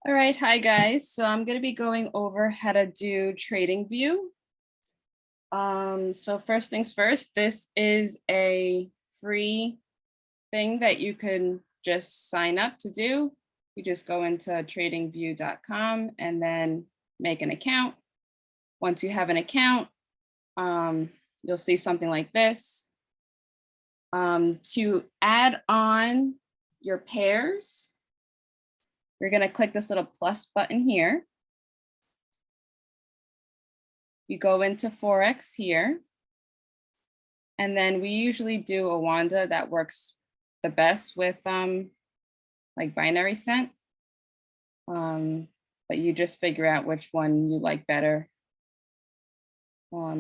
All right, hi guys. So I'm going to be going over how to do Tradingview. So first things first, this is a free thing that you can just sign up to do. You just go into tradingview.com and then make an account. Once you have an account, you'll see something like this. To add on your pairs, you're going to click this little plus button here. You go into Forex here. And then we usually do a Wanda that works the best with like binary cent. But you just figure out which one you like better.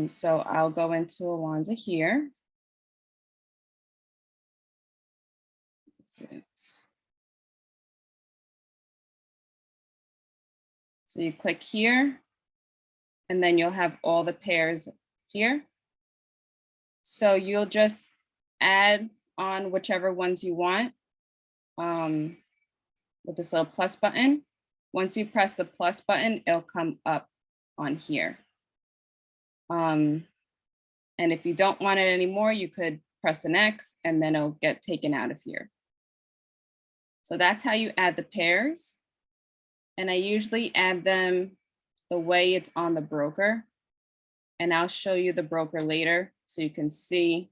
So I'll go into a Wanda here. So you click here, and then you'll have all the pairs here. So you'll just add on whichever ones you want with this little plus button. Once you press the plus button, it'll come up on here. And if you don't want it anymore, you could press an X and then it'll get taken out of here. So that's how you add the pairs. And I usually add them the way it's on the broker. And I'll show you the broker later so you can see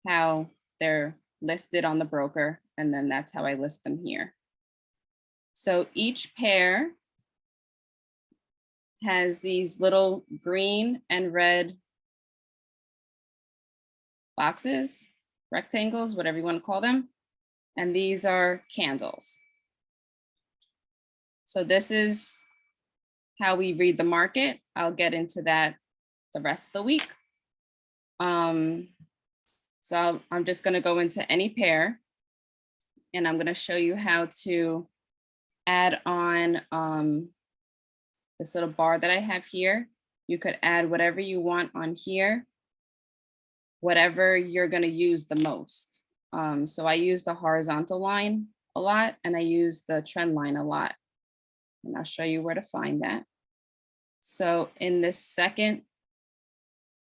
how they're listed on the broker. And then that's how I list them here. So each pair has these little green and red boxes, rectangles, whatever you want to call them. And these are candles. So this is how we read the market. I'll get into that the rest of the week. So I'm just going to go into any pair and I'm going to show you how to add on this little bar that I have here. You could add whatever you want on here, whatever you're going to use the most. So I use the horizontal line a lot and I use the trend line a lot. And I'll show you where to find that. So in this second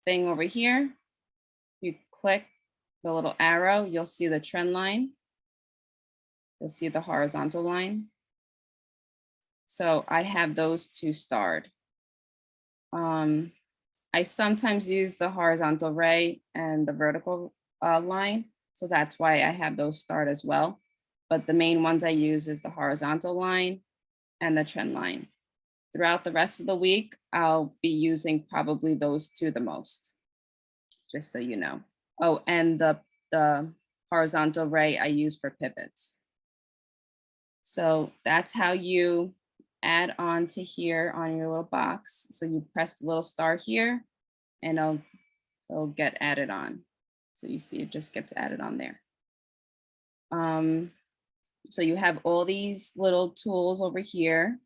thing over here, you click the little arrow, you'll see the trend line. You'll see the horizontal line. So I have those two starred. I sometimes use the horizontal ray and the vertical line. So that's why I have those starred as well. But the main ones I use is the horizontal line and the trend line. Throughout the rest of the week, I'll be using probably those two the most, just so you know. Oh, and the horizontal ray I use for pivots. So that's how you add on to here on your little box. So you press the little star here and it'll get added on. So you see it just gets added on there. So you have all these little tools over here.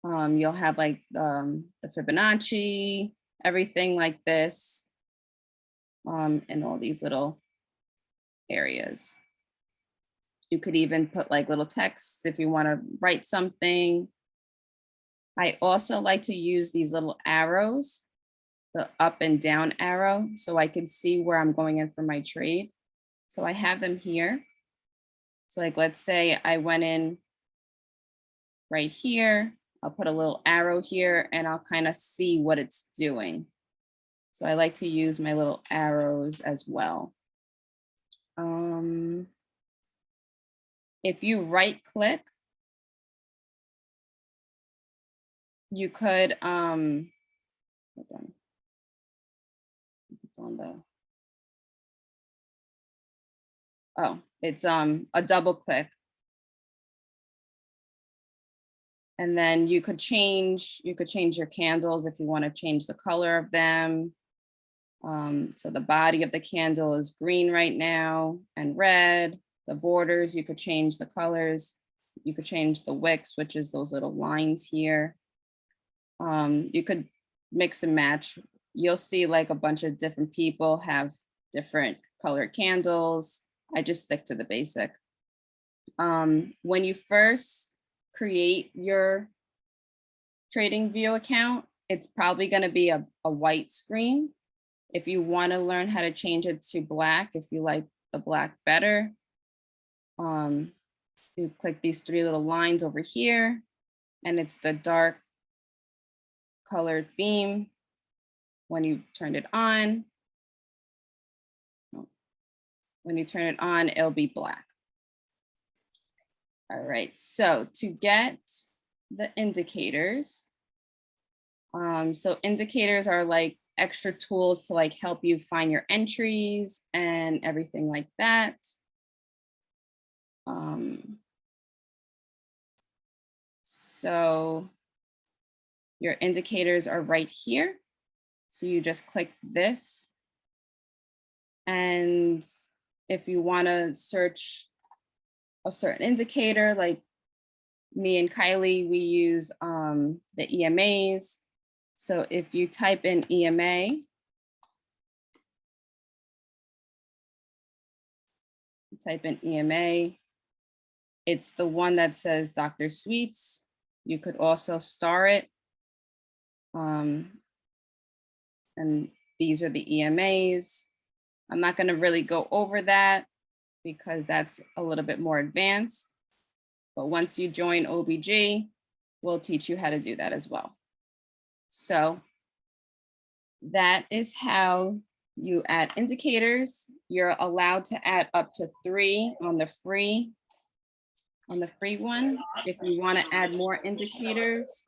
You'll have like the Fibonacci, everything like this, in all these little areas. You could even put like little texts if you want to write something. I also like to use these little arrows, the up and down arrow, so I can see where I'm going in for my trade. So I have them here. So like, let's say I went in right here. I'll put a little arrow here and I'll kind of see what it's doing. So I like to use my little arrows as well. If you right click, you could, hold on. It's on the, oh, it's a double click. And then you could change your candles if you want to change the color of them. So the body of the candle is green right now and red. The borders, you could change the colors. You could change the wicks, which is those little lines here. You could mix and match. You'll see like a bunch of different people have different colored candles. I just stick to the basic. When you first create your Tradingview account, it's probably going to be a white screen. If you want to learn how to change it to black, if you like the black better, you click these three little lines over here, and it's the dark color theme. When you turn it on, it'll be black. All right, so to get the indicators, so indicators are like extra tools to like help you find your entries and everything like that. So your indicators are right here. So you just click this. And if you want to search a certain indicator, like me and Kylie, we use the EMAs. So if you type in EMA, it's the one that says Dr. Sweets. You could also star it. And these are the EMAs. I'm not going to really go over that because that's a little bit more advanced. But once you join OBG, we'll teach you how to do that as well. So that is how you add indicators. You're allowed to add up to 3 on the free one. If you want to add more indicators,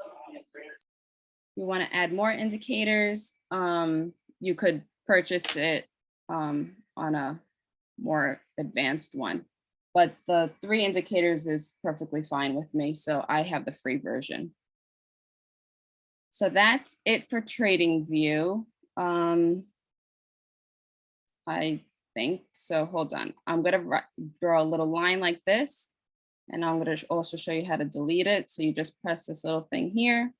you could purchase it on a more advanced one. But the 3 indicators is perfectly fine with me. So I have the free version. So that's it for Tradingview. I think so. Hold on. I'm going to draw a little line like this. And I'm going to also show you how to delete it. So you just press this little thing here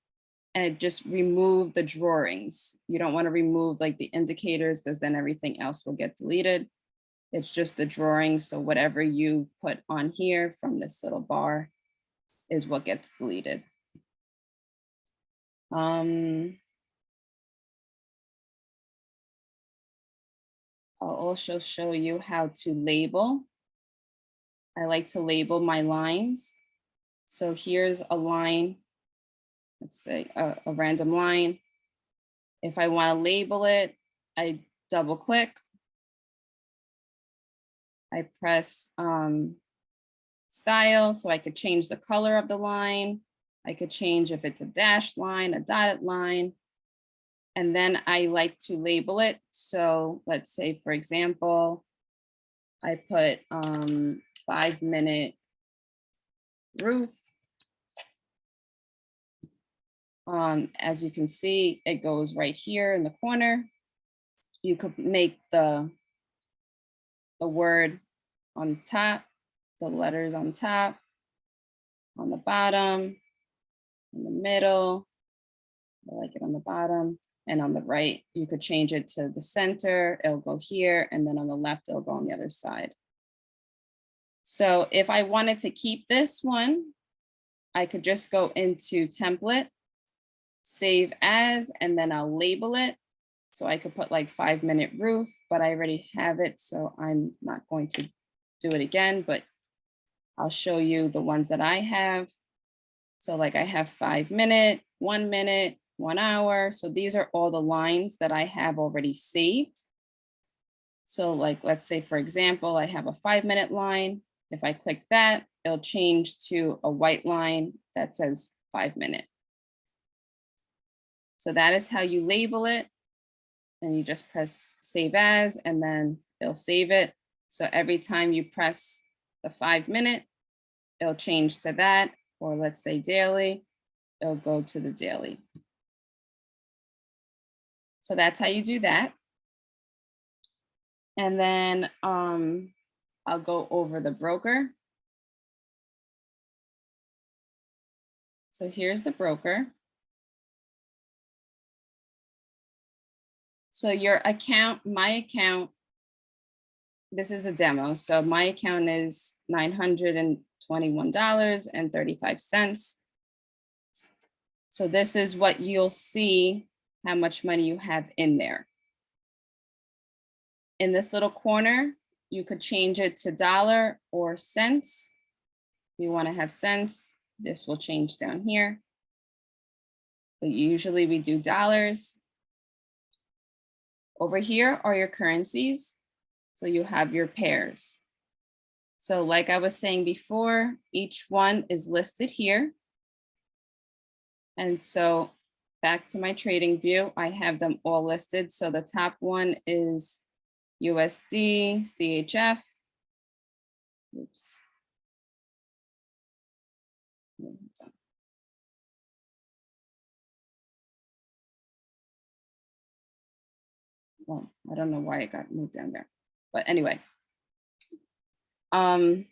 and it just remove the drawings. You don't want to remove like the indicators because then everything else will get deleted. It's just the drawings. So whatever you put on here from this little bar is what gets deleted. I'll also show you how to label. I like to label my lines. So here's a line, let's say a random line. If I want to label it, I double click. I press style so I could change the color of the line. I could change if it's a dashed line, a dotted line. And then I like to label it. So let's say, for example, I put 5-minute roof. As you can see, it goes right here in the corner. You could make the word on top, the letters on top, on the bottom, in the middle. I like it on the bottom. And on the right, you could change it to the center. It'll go here. And then on the left, it'll go on the other side. So if I wanted to keep this one, I could just go into template, save as, and then I'll label it. So I could put like 5-minute roof, but I already have it. So I'm not going to do it again, but I'll show you the ones that I have. So like I have 5-minute, 1 minute, 1 hour. So these are all the lines that I have already saved. So like, let's say, for example, I have a 5-minute line. If I click that, it'll change to a white line that says 5-minute. So that is how you label it. And you just press save as, and then it'll save it. So every time you press the 5-minute, it'll change to that, or let's say daily, it'll go to the daily. So that's how you do that. And then I'll go over the broker. So here's the broker. So your account, my account, this is a demo. So my account is $921.35. So this is what you'll see, how much money you have in there. In this little corner, you could change it to dollar or cents. If you want to have cents, this will change down here. But usually we do dollars. Over here are your currencies. So you have your pairs. So like I was saying before, each one is listed here. And so back to my trading view, I have them all listed. So the top one is USD, CHF. Oops. Well, I don't know why it got moved down there, but anyway. So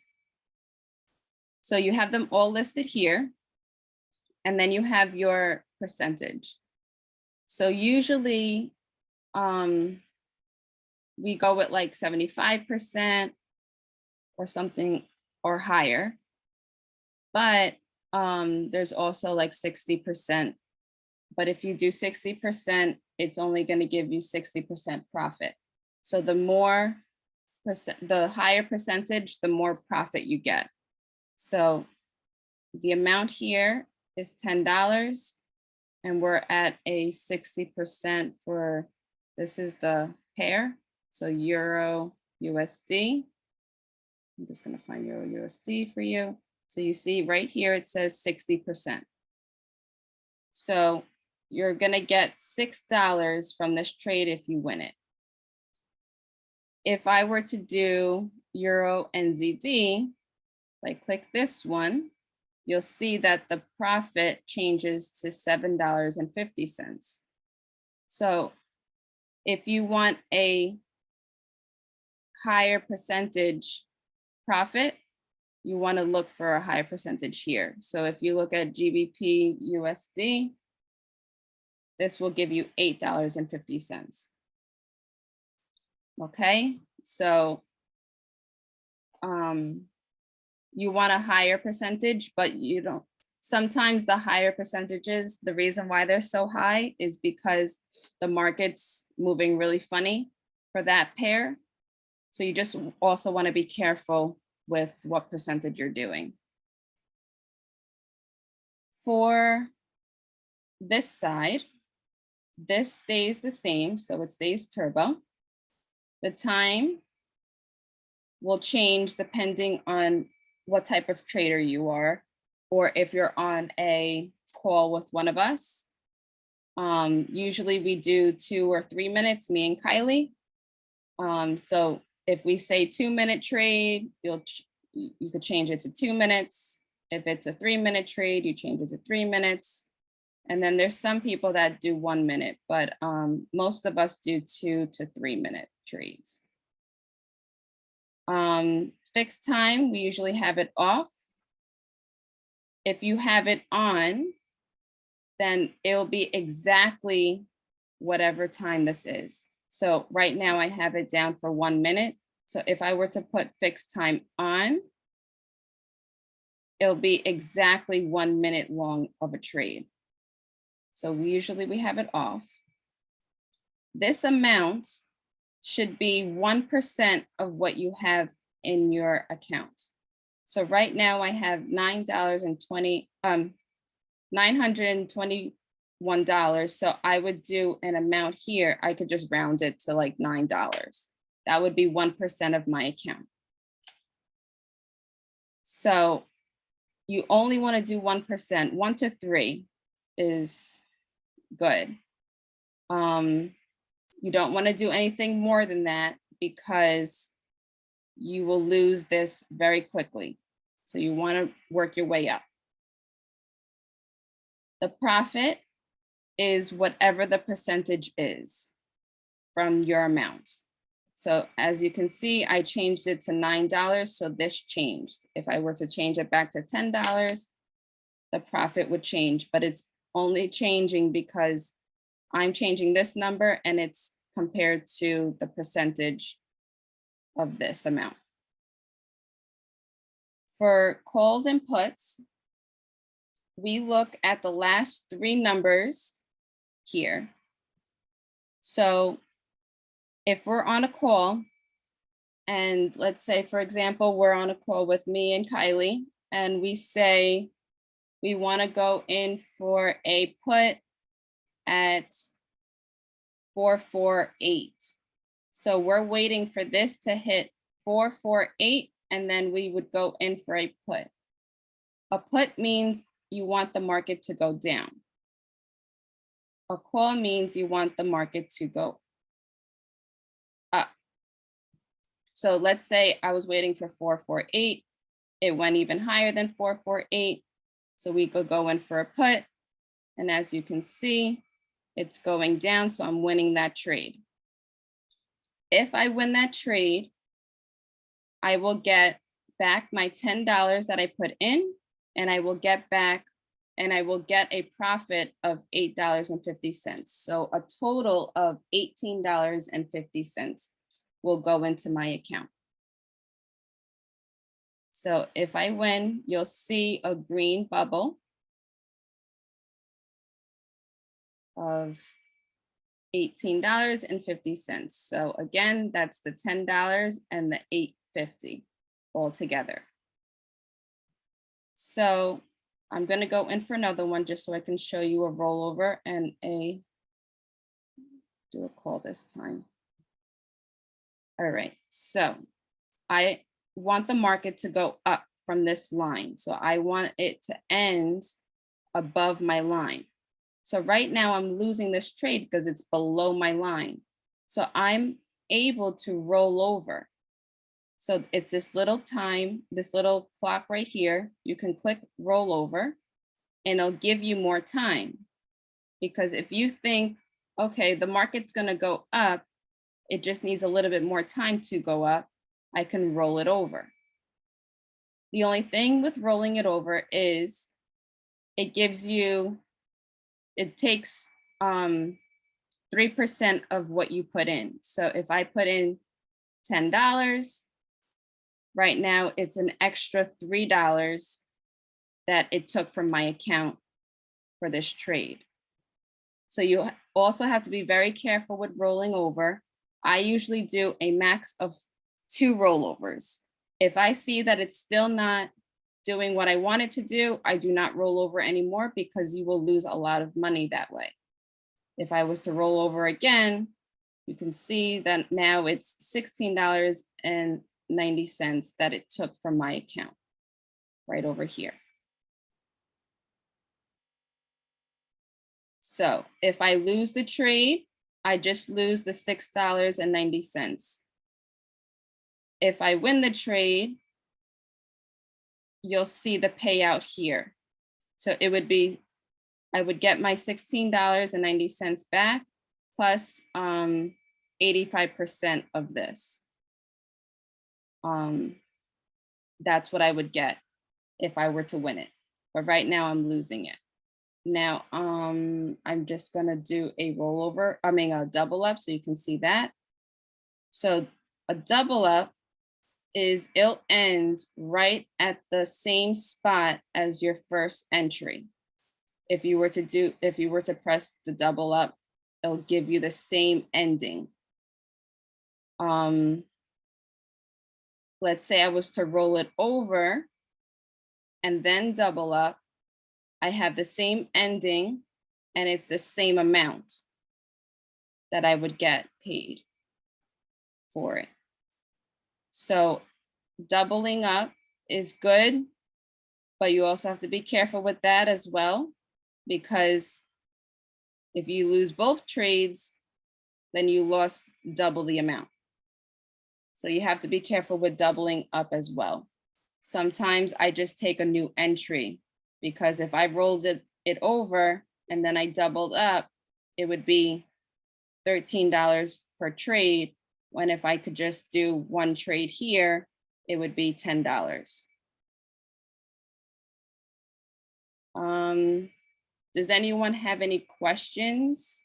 you have them all listed here, and then you have your percentage. So usually we go with like 75% or something or higher, but there's also like 60%. But if you do 60%, it's only going to give you 60% profit. So the more the higher percentage, the more profit you get. So the amount here is $10, and we're at a 60% for, this is the pair. So Euro USD. I'm just going to find Euro USD for you. So you see right here, it says 60%. So you're going to get $6 from this trade if you win it. If I were to do Euro NZD, if I click this one, you'll see that the profit changes to $7.50. So if you want a higher percentage profit, you want to look for a higher percentage here. So if you look at GBP USD, this will give you $8.50. Okay, so you want a higher percentage, but you don't. Sometimes the higher percentages, the reason why they're so high is because the market's moving really funny for that pair. So you just also want to be careful with what percentage you're doing. For this side, this stays the same, so it stays turbo. The time will change depending on what type of trader you are, or if you're on a call with one of us. Usually we do 2 or 3 minutes, me and Kylie. So if we say 2-minute trade, you could change it to 2 minutes. If it's a 3-minute trade, you change it to 3 minutes. And then there's some people that do 1 minute, but most of us do 2 to 3 minute trades. Fixed time, we usually have it off. If you have it on, then it will be exactly whatever time this is. So right now I have it down for 1 minute. So if I were to put fixed time on, it'll be exactly 1 minute long of a trade. So usually we have it off. This amount should be 1% of what you have in your account. So right now I have $921. So I would do an amount here. I could just round it to like $9. That would be 1% of my account. So you only want to do 1%. 1 to 3 is good. You don't want to do anything more than that because you will lose this very quickly. So you want to work your way up. The profit is whatever the percentage is from your amount. So as you can see, I changed it to $9, so this changed. If I were to change it back to $10, the profit would change, but it's only changing because I'm changing this number and it's compared to the percentage of this amount. For calls and puts, we look at the last 3 numbers here. So if we're on a call, and let's say, for example, we're on a call with me and Kylie, and we say we want to go in for a put at 448. So we're waiting for this to hit 448, and then we would go in for a put. A put means you want the market to go down. A call means you want the market to go up. So let's say I was waiting for 448. It went even higher than 448. So we could go in for a put. And as you can see, it's going down. So I'm winning that trade. If I win that trade, I will get back my $10 that I put in, and I will get a profit of $8.50. So a total of $18.50 will go into my account. So if I win, you'll see a green bubble of $18.50. So again, that's the $10 and the $8.50 all together. So I'm going to go in for another one just so I can show you a rollover and do a call this time. All right, so I want the market to go up from this line. So I want it to end above my line. So right now I'm losing this trade because it's below my line. So I'm able to roll over. So it's this little clock right here. You can click roll over and it'll give you more time. Because if you think, okay, the market's gonna go up, it just needs a little bit more time to go up, I can roll it over. The only thing with rolling it over is it takes 3% of what you put in. So if I put in $10, right now it's an extra $3 that it took from my account for this trade. So you also have to be very careful with rolling over. I usually do a max of 2 rollovers. If I see that it's still not doing what I want it to do, I do not roll over anymore because you will lose a lot of money that way. If I was to roll over again, you can see that now it's $16.90 that it took from my account right over here. So if I lose the trade, I just lose the $6.90. If I win the trade, you'll see the payout here. So it would be, I would get my $16.90 back plus 85% of this. That's what I would get if I were to win it. But right now I'm losing it. Now I'm just gonna do a rollover, a double up so you can see that. So a double up is it'll end right at the same spot as your first entry. If you were to press the double up, it'll give you the same ending. Let's say I was to roll it over and then double up, I have the same ending and it's the same amount that I would get paid for it. So doubling up is good, but you also have to be careful with that as well, because if you lose both trades, then you lost double the amount. So you have to be careful with doubling up as well. Sometimes I just take a new entry because if I rolled it over and then I doubled up, it would be $13 per trade, when if I could just do one trade here, it would be $10. Does anyone have any questions?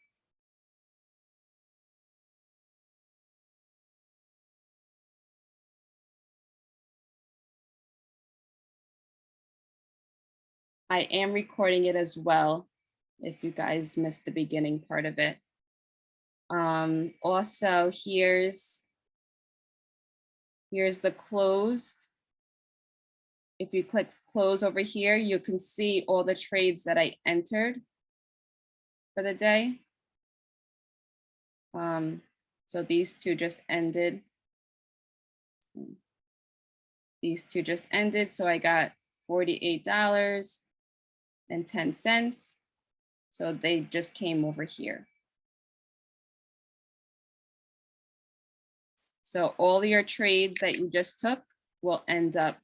I am recording it as well, if you guys missed the beginning part of it. Also, here's the closed. If you click close over here, you can see all the trades that I entered for the day. So these two just ended. These two just ended, so I got $48.10. So they just came over here. So all your trades that you just took will end up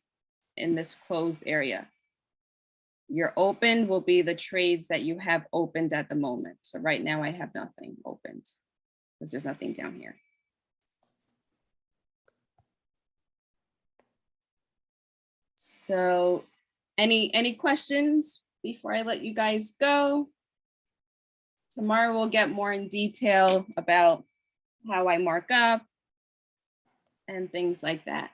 in this closed area. Your open will be the trades that you have opened at the moment. So right now I have nothing opened because there's nothing down here. So any questions before I let you guys go? Tomorrow we'll get more in detail about how I mark up and things like that.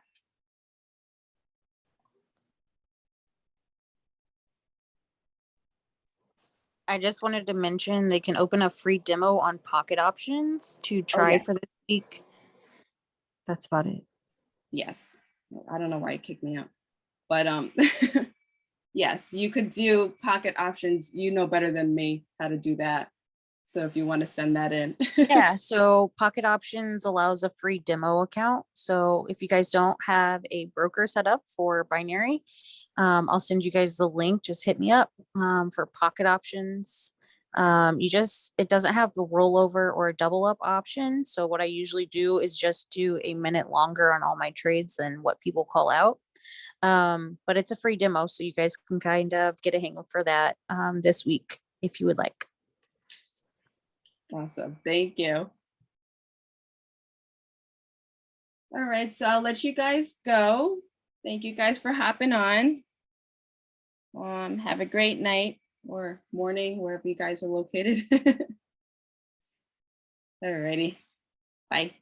I just wanted to mention they can open a free demo on pocket options to try for this week. That's about it. Yes. I don't know why it kicked me out, but yes, you could do pocket options. You know better than me how to do that. So if you want to send that in. Yeah, so Pocket Options allows a free demo account. So if you guys don't have a broker set up for binary, I'll send you guys the link. Just hit me up for Pocket Options. It doesn't have the rollover or a double up option. So what I usually do is just do a minute longer on all my trades than what people call out. But it's a free demo, so you guys can kind of get a hang for that this week if you would like. Awesome. Thank you. All right, so I'll let you guys go. Thank you guys for hopping on. Have a great night or morning, wherever you guys are located. All righty. Bye.